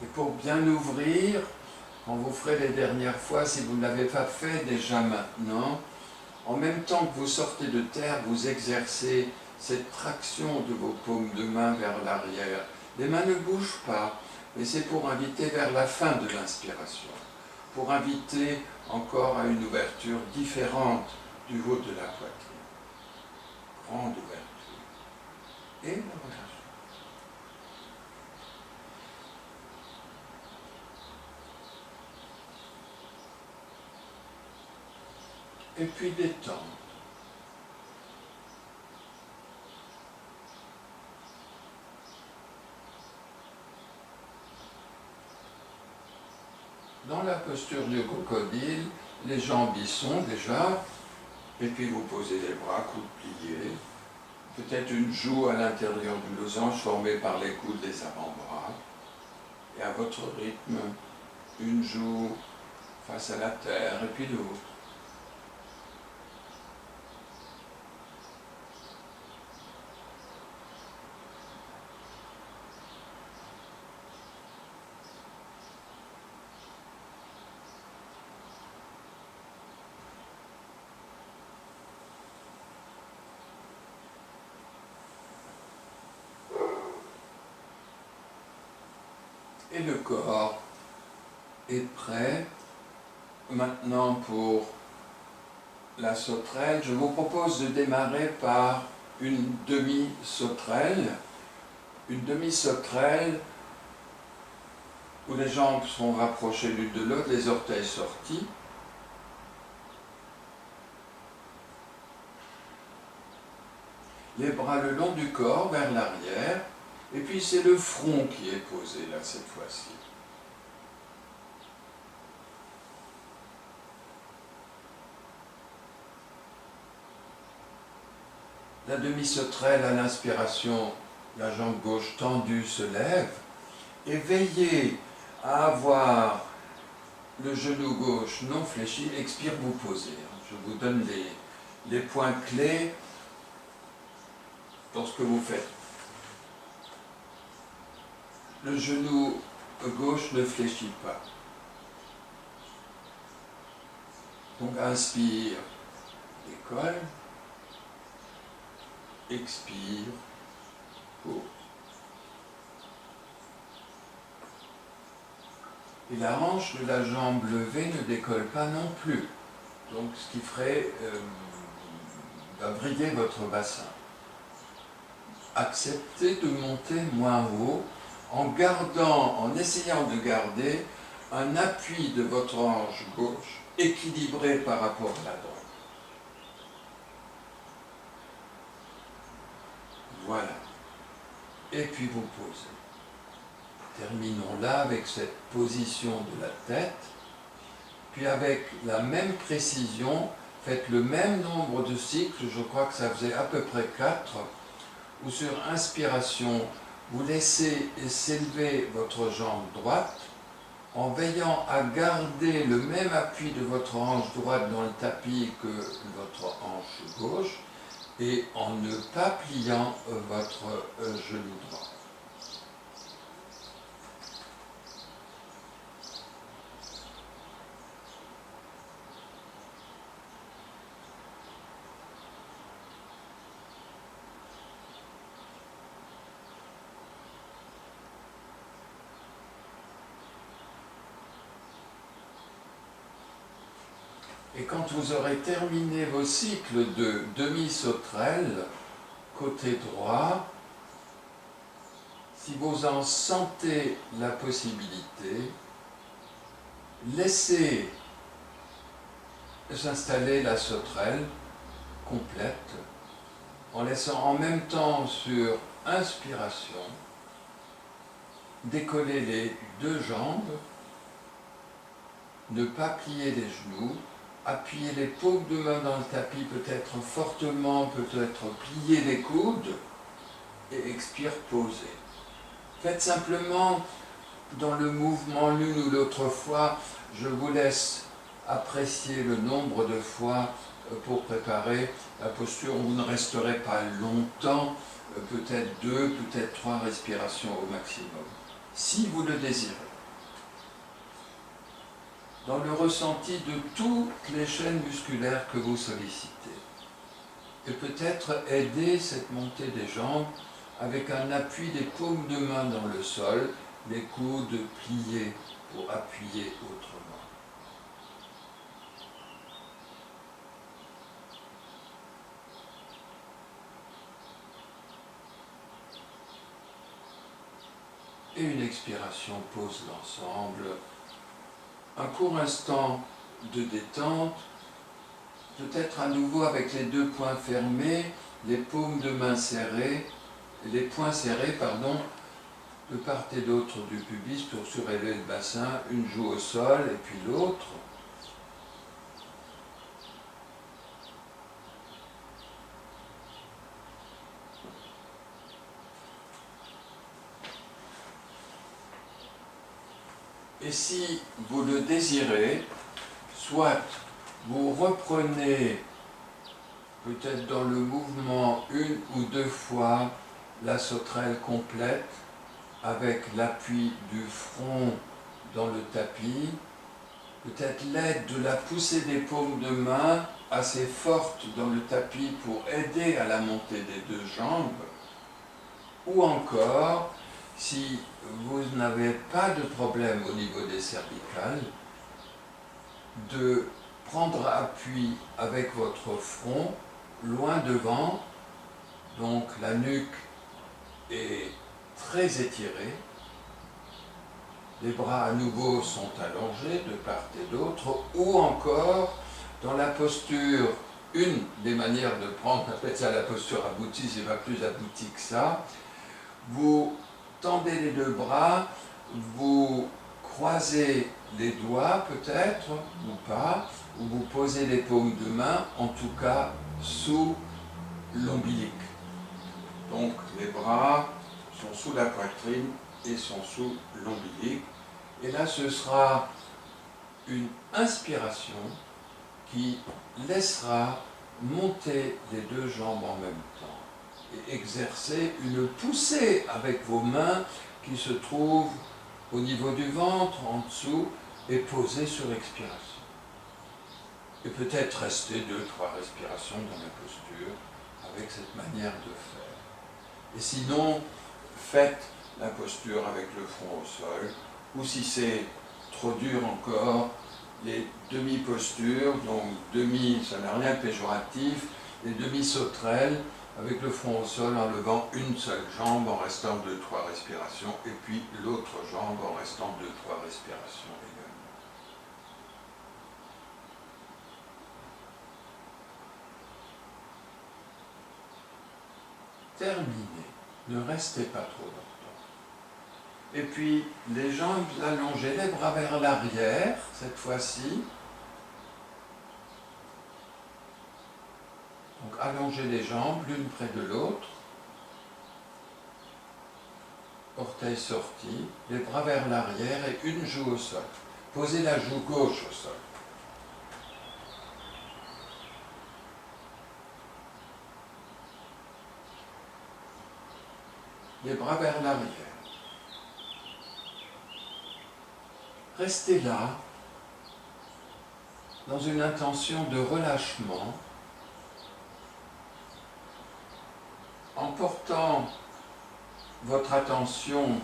Speaker 1: Et pour bien ouvrir, quand vous ferez les dernières fois, si vous ne l'avez pas fait déjà maintenant, en même temps que vous sortez de terre, vous exercez cette traction de vos paumes de main vers l'arrière. Les mains ne bougent pas, mais c'est pour inviter vers la fin de l'inspiration, pour inviter encore à une ouverture différente du haut de la poitrine. Grande ouverture. Et le relâchement. Et puis détendre. Dans la posture du crocodile, les jambes y sont déjà, et puis vous posez les bras, coudes pliés, peut-être une joue à l'intérieur du losange formée par les coudes des avant-bras, et à votre rythme, une joue face à la terre, et puis l'autre. Et le corps est prêt maintenant pour la sauterelle. Je vous propose de démarrer par une demi-sauterelle. Une demi-sauterelle où les jambes sont rapprochées l'une de l'autre, les orteils sortis. Les bras le long du corps vers l'arrière. Et puis c'est le front qui est posé là cette fois-ci. La demi-sauterelle à l'inspiration, la jambe gauche tendue se lève. Et veillez à avoir le genou gauche non fléchi. Expire, vous posez. Je vous donne les points clés dans ce que vous faites. Le genou gauche ne fléchit pas. Donc inspire, décolle, expire, pose. Et la hanche de la jambe levée ne décolle pas non plus. Donc ce qui ferait va briller votre bassin. Acceptez de monter moins haut en essayant de garder un appui de votre hanche gauche équilibré par rapport à la droite. Voilà. Et puis vous posez. Terminons là avec cette position de la tête. Puis avec la même précision, faites le même nombre de cycles, je crois que ça faisait à peu près 4, où sur inspiration, vous laissez s'élever votre jambe droite en veillant à garder le même appui de votre hanche droite dans le tapis que votre hanche gauche et en ne pas pliant votre genou droit. Et quand vous aurez terminé vos cycles de demi-sauterelle, côté droit, si vous en sentez la possibilité, laissez s'installer la sauterelle complète en laissant en même temps sur inspiration décoller les deux jambes, ne pas plier les genoux, appuyer les paumes de main dans le tapis, peut-être fortement, peut-être plier les coudes, et expire, poser. Faites simplement dans le mouvement l'une ou l'autre fois. Je vous laisse apprécier le nombre de fois pour préparer la posture. Vous ne resterez pas longtemps, peut-être 2, peut-être 3 respirations au maximum, si vous le désirez. Dans le ressenti de toutes les chaînes musculaires que vous sollicitez. Et peut-être aider cette montée des jambes avec un appui des paumes de main dans le sol, les coudes pliés pour appuyer autrement. Et une expiration pose l'ensemble. Un court instant de détente, peut-être à nouveau avec les deux poings fermés, les paumes de main serrées, les poings serrés, pardon, de part et d'autre du pubis pour surélever le bassin, une joue au sol et puis l'autre. Et si vous le désirez, soit vous reprenez peut-être dans le mouvement 1 ou 2 fois la sauterelle complète avec l'appui du front dans le tapis, peut-être l'aide de la poussée des paumes de main assez forte dans le tapis pour aider à la montée des deux jambes, ou encore, si vous n'avez pas de problème au niveau des cervicales, de prendre appui avec votre front loin devant, donc la nuque est très étirée, les bras à nouveau sont allongés de part et d'autre, ou encore dans la posture, une des manières de prendre, on appelle ça la posture aboutie, c'est pas plus abouti que ça, vous tendez les deux bras, vous croisez les doigts peut-être, ou pas, ou vous posez les paumes de main, en tout cas sous l'ombilic. Donc les bras sont sous la poitrine et sont sous l'ombilic. Et là, ce sera une inspiration qui laissera monter les deux jambes en même temps et exercer une poussée avec vos mains qui se trouvent au niveau du ventre, en dessous, et posées sur expiration. Et peut-être rester 2-3 respirations dans la posture avec cette manière de faire. Et sinon, faites la posture avec le front au sol, ou si c'est trop dur encore, les demi-postures, donc demi, ça n'a rien de péjoratif, les demi-sauterelles avec le front au sol en levant une seule jambe en restant 2-3 respirations, et puis l'autre jambe en restant 2-3 respirations également. Terminé, ne restez pas trop longtemps. Et puis, les jambes allongées, les bras vers l'arrière, cette fois-ci. Donc, allongez les jambes l'une près de l'autre. Orteils sortis, les bras vers l'arrière et une joue au sol. Posez la joue gauche au sol. Les bras vers l'arrière. Restez là, dans une intention de relâchement, en portant votre attention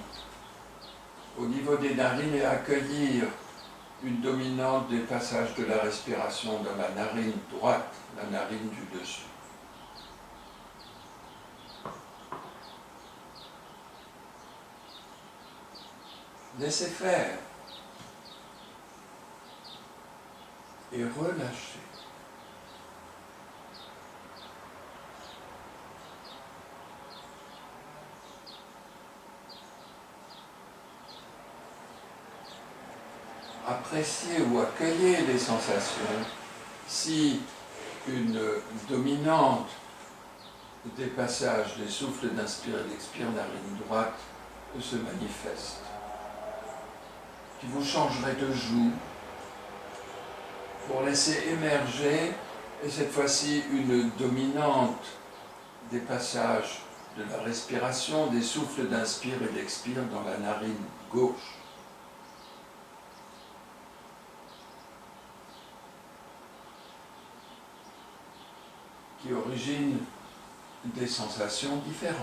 Speaker 1: au niveau des narines et accueillir une dominante des passages de la respiration dans la narine droite, la narine du dessus. Laissez faire. et relâchez. Appréciez ou accueillez les sensations. Si une dominante des passages des souffles d'inspire et d'expire, narine droite, se manifeste, qui vous changerez de joue pour laisser émerger, et cette fois-ci une dominante des passages de la respiration, des souffles d'inspire et d'expire dans la narine gauche. Qui origine des sensations différentes.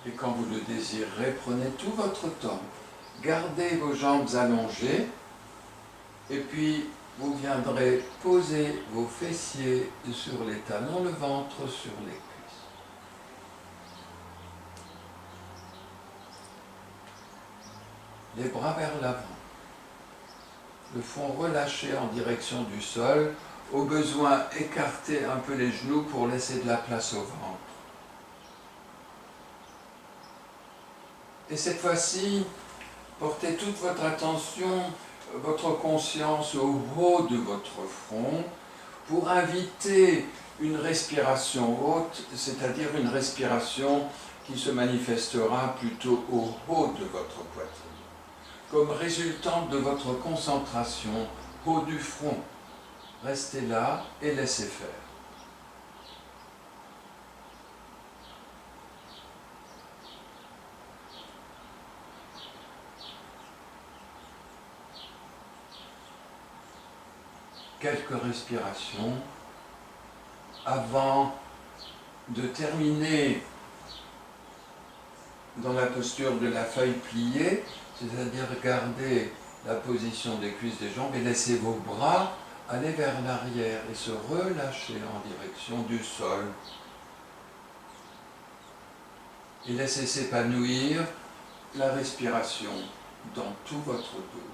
Speaker 1: Et quand vous le désirez, prenez tout votre temps. Gardez vos jambes allongées et puis vous viendrez poser vos fessiers sur les talons, le ventre sur les cuisses. Les bras vers l'avant. Le front relâché en direction du sol. Au besoin, écartez un peu les genoux pour laisser de la place au ventre. Et cette fois-ci, portez toute votre attention, votre conscience au haut de votre front pour inviter une respiration haute, c'est-à-dire une respiration qui se manifestera plutôt au haut de votre poitrine, comme résultante de votre concentration haut du front. Restez là et laissez faire. Quelques respirations avant de terminer dans la posture de la feuille pliée, c'est-à-dire garder la position des cuisses des jambes et laisser vos bras aller vers l'arrière et se relâcher en direction du sol. Et laissez s'épanouir la respiration dans tout votre dos.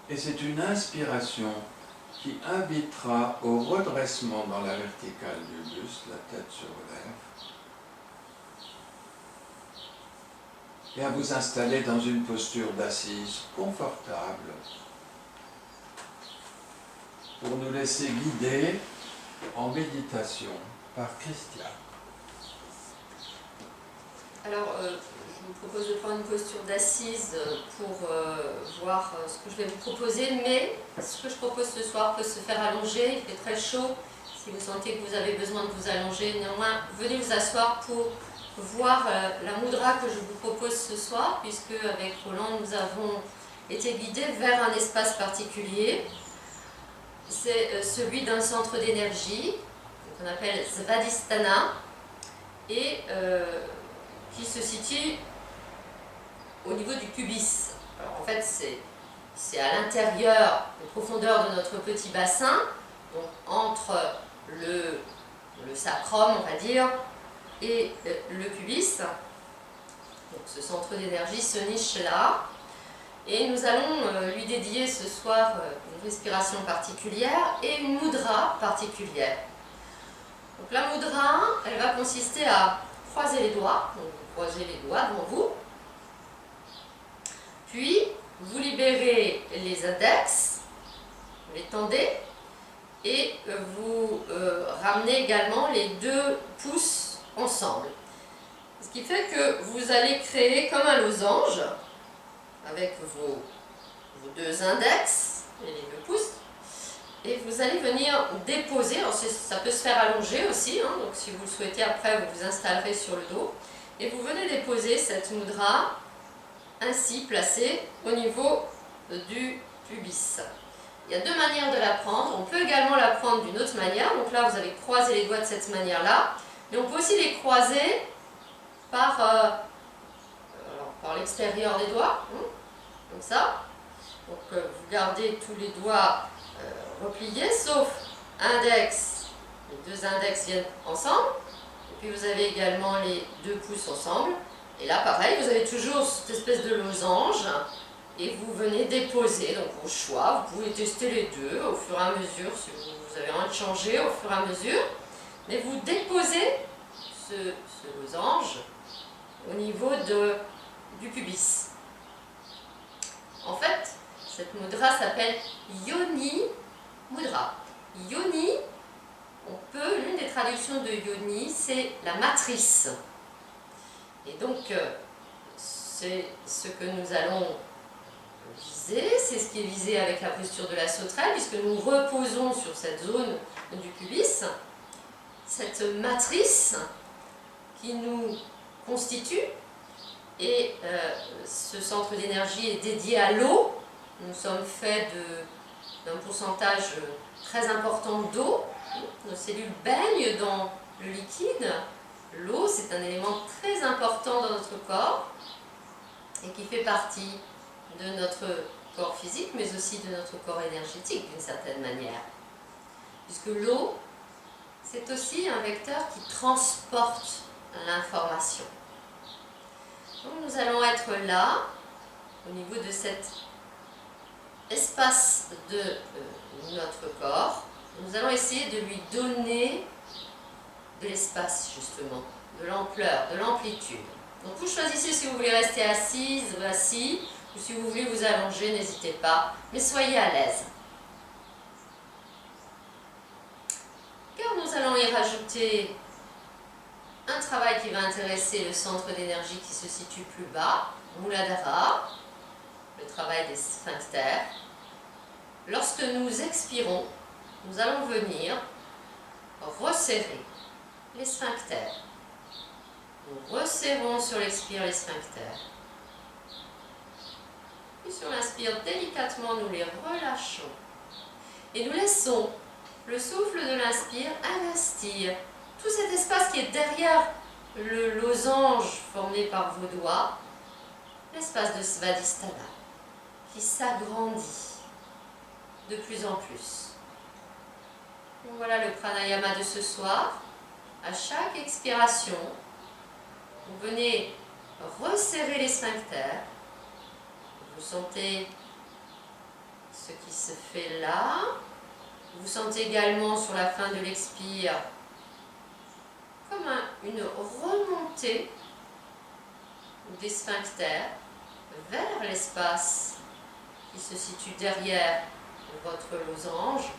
Speaker 1: Et c'est une inspiration qui invitera au redressement dans la verticale du buste, la tête se relève, et à vous installer dans une posture d'assise confortable pour nous laisser guider en méditation par Christiane.
Speaker 2: Alors, je vous propose de prendre une posture d'assise pour voir ce que je vais vous proposer, mais ce que je propose ce soir peut se faire allonger, il fait très chaud. Si vous sentez que vous avez besoin de vous allonger, néanmoins, venez vous asseoir pour voir la mudra que je vous propose ce soir, puisque avec Roland, nous avons été guidés vers un espace particulier. C'est celui d'un centre d'énergie, qu'on appelle Svadhisthana, et qui se situe au niveau du pubis. Alors en fait, c'est à l'intérieur, aux profondeurs de notre petit bassin, donc entre le sacrum, on va dire, et le pubis. Donc ce centre d'énergie se niche là. Et nous allons lui dédier ce soir une respiration particulière et une mudra particulière. Donc la mudra, elle va consister à croiser les doigts, donc vous croisez les doigts devant vous, puis vous libérez les index, vous les tendez, et vous ramenez également les deux pouces ensemble. Ce qui fait que vous allez créer comme un losange, avec vos deux index et les deux pouces, et vous allez venir déposer, alors ça peut se faire allonger aussi, hein, donc si vous le souhaitez après vous vous installerez sur le dos, et vous venez déposer cette mudra ainsi placée au niveau du pubis. il y a deux manières de la prendre. On peut également la prendre d'une autre manière. Donc là, vous avez croisé les doigts de cette manière-là. Mais on peut aussi les croiser par l'extérieur des doigts, comme ça. Donc vous gardez tous les doigts repliés, sauf index. Les deux index viennent ensemble. Et puis vous avez également les deux pouces ensemble. Et là, pareil, vous avez toujours cette espèce de losange. Et vous venez déposer, donc au choix, vous pouvez tester les deux au fur et à mesure, si vous avez envie de changer au fur et à mesure. Mais vous déposez ce losange au niveau du pubis. En fait, cette mudra s'appelle Yoni Mudra. Yoni, l'une des traductions de Yoni, c'est la matrice. Et donc, c'est ce que nous allons viser, c'est ce qui est visé avec la posture de la sauterelle, puisque nous reposons sur cette zone du pubis, cette matrice qui nous constitue. Et ce centre d'énergie est dédié à l'eau. Nous sommes faits d'un pourcentage très important d'eau. Nos cellules baignent dans le liquide. L'eau, c'est un élément très important dans notre corps et qui fait partie de notre corps physique, mais aussi de notre corps énergétique d'une certaine manière. Puisque l'eau, c'est aussi un vecteur qui transporte l'information. Donc nous allons être là, au niveau de cet espace de notre corps. Nous allons essayer de lui donner de l'espace, justement, de l'ampleur, de l'amplitude. Donc vous choisissez si vous voulez rester assise ou assis, ou si vous voulez vous allonger, n'hésitez pas, mais soyez à l'aise. Car nous allons y rajouter un travail qui va intéresser le centre d'énergie qui se situe plus bas, Muladhara, le travail des sphincters. Lorsque nous expirons, nous allons venir resserrer les sphincters. Nous resserrons sur l'expire les sphincters. Puis sur l'inspire, délicatement, nous les relâchons. Et nous laissons le souffle de l'inspire investir tout cet espace qui est derrière le losange formé par vos doigts, l'espace de Svadhisthana, qui s'agrandit de plus en plus. Donc voilà le pranayama de ce soir. À chaque expiration, vous venez resserrer les sphincters. Vous sentez ce qui se fait là. Vous sentez également sur la fin de l'expire comme une remontée des sphincters vers l'espace qui se situe derrière votre losange.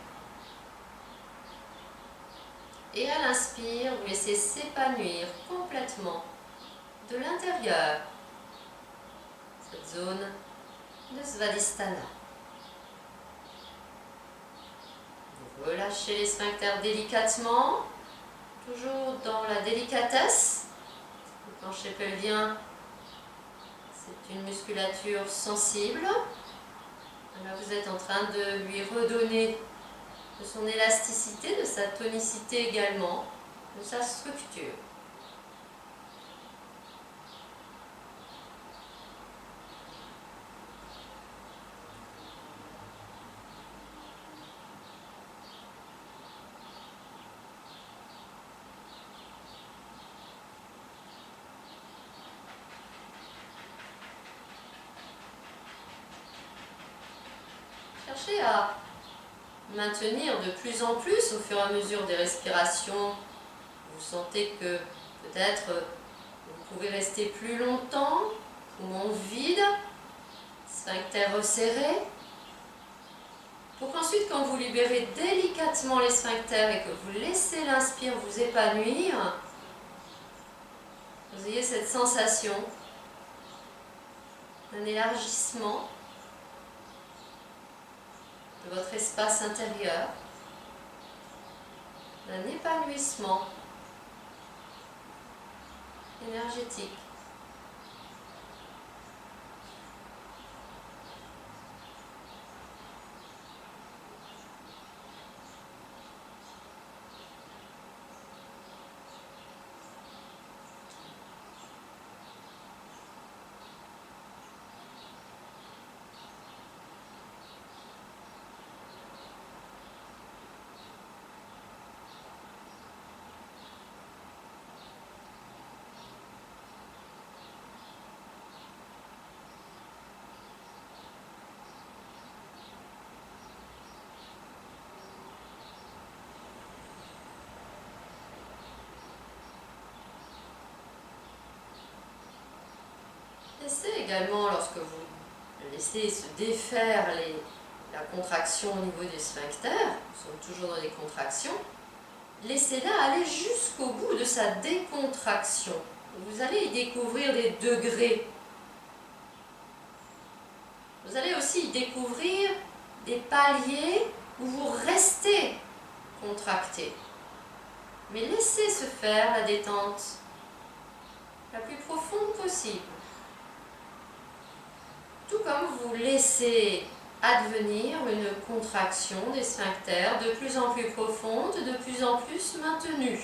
Speaker 2: Et à l'inspire, vous laissez s'épanouir complètement de l'intérieur cette zone de Svadhisthana. Vous relâchez les sphincters délicatement, toujours dans la délicatesse. Le plancher pelvien, c'est une musculature sensible. Là, vous êtes en train de lui redonner de son élasticité, de sa tonicité également, de sa structure. Cherchez à maintenir de plus en plus au fur et à mesure des respirations. Vous sentez que peut-être vous pouvez rester plus longtemps, poumons vides, sphincter resserré, pour qu'ensuite, quand vous libérez délicatement les sphincters et que vous laissez l'inspire vous épanouir, vous ayez cette sensation d'un élargissement de votre espace intérieur, d'un épanouissement énergétique. Laissez également, lorsque vous laissez se défaire la contraction au niveau des sphincters, nous sommes toujours dans les contractions, laissez-la aller jusqu'au bout de sa décontraction. Vous allez y découvrir des degrés. Vous allez aussi y découvrir des paliers où vous restez contracté. Mais laissez se faire la détente la plus profonde possible. Tout comme vous laissez advenir une contraction des sphincters de plus en plus profonde, de plus en plus maintenue.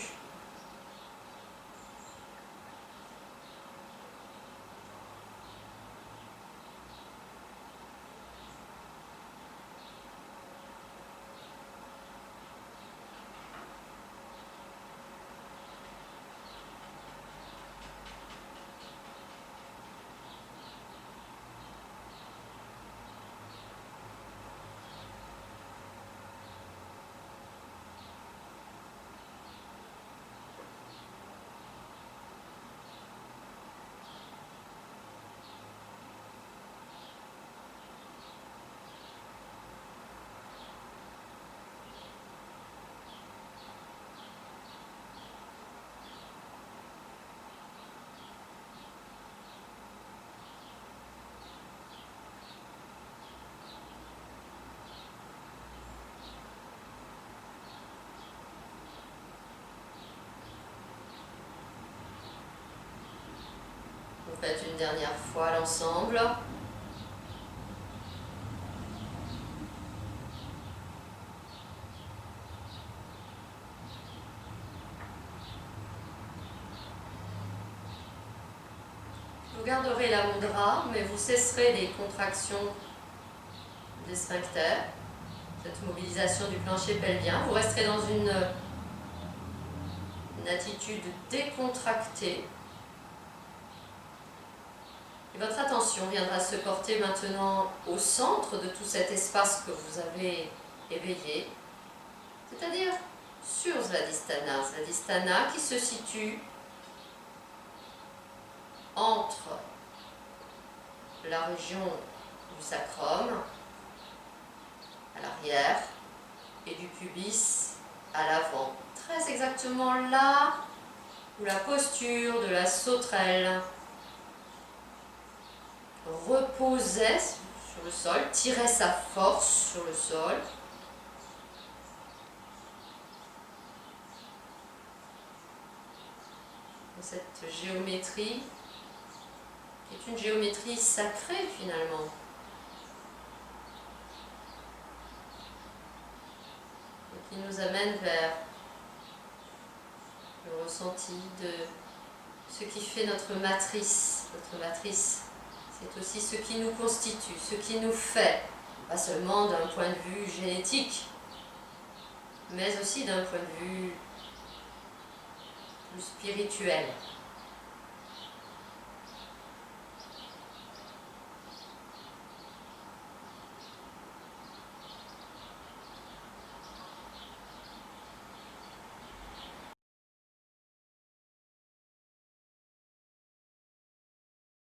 Speaker 2: Vous faites une dernière fois l'ensemble. Vous garderez la mudra, mais vous cesserez les contractions des sphincters, cette mobilisation du plancher pelvien. Vous resterez dans une attitude décontractée. Et votre attention viendra se porter maintenant au centre de tout cet espace que vous avez éveillé, c'est-à-dire sur Svadhisthana qui se situe entre la région du sacrum à l'arrière et du pubis à l'avant. Très exactement là où la posture de la sauterelle reposait sur le sol, tirait sa force sur le sol. Cette géométrie est une géométrie sacrée finalement. Et qui nous amène vers le ressenti de ce qui fait notre matrice. Notre matrice, c'est aussi ce qui nous constitue, ce qui nous fait, pas seulement d'un point de vue génétique, mais aussi d'un point de vue plus spirituel.